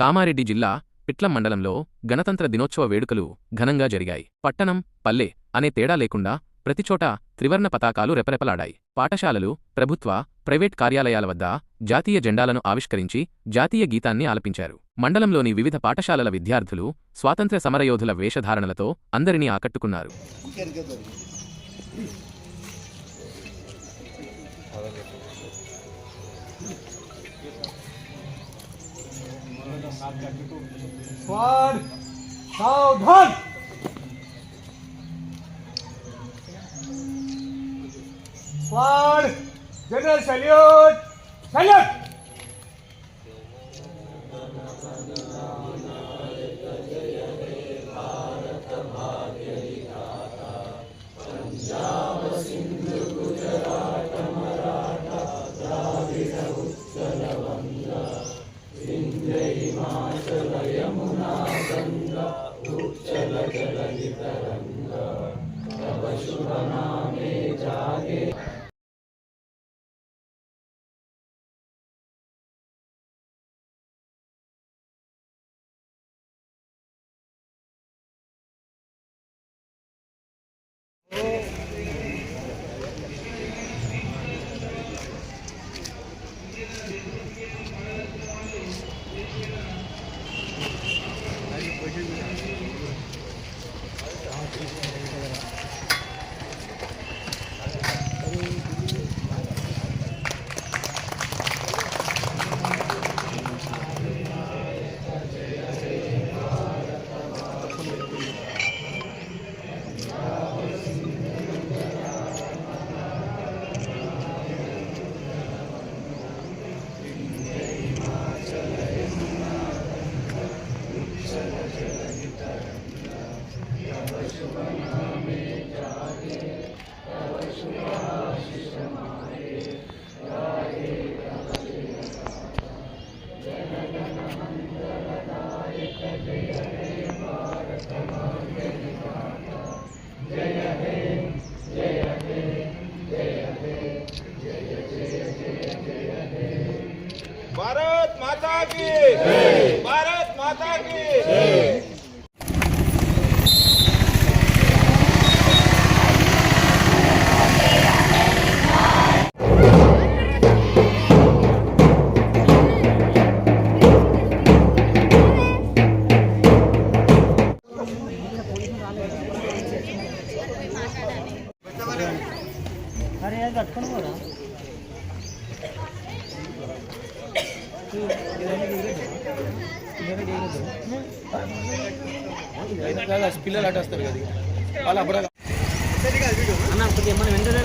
కామారెడ్డి జిల్లా పిట్లం మండలంలో గణతంత్ర దినోత్సవ వేడుకలు ఘనంగా జరిగాయి. పట్టణం, పల్లె అనే తేడా లేకుండా ప్రతిచోటా త్రివర్ణ పతాకాలు రెపరెపలాడాయి. పాఠశాలలు, ప్రభుత్వ, ప్రైవేట్ కార్యాలయాల వద్ద జాతీయ జెండాలను ఆవిష్కరించి జాతీయ గీతాన్ని ఆలపించారు. మండలంలోని వివిధ పాఠశాలల విద్యార్థులు స్వాతంత్ర్య సమరయోధుల వేషధారణలతో అందరినీ ఆకట్టుకున్నారు. सावधान जनरल सैल्यूट सैल्यूट भारत माता की भारत माता की अरे यार कटकन हो रहा పిల్లలు అటు వస్తారు కదా అలా అప్పుడు అన్న అప్పుడు ఏమన్నా వెంటనే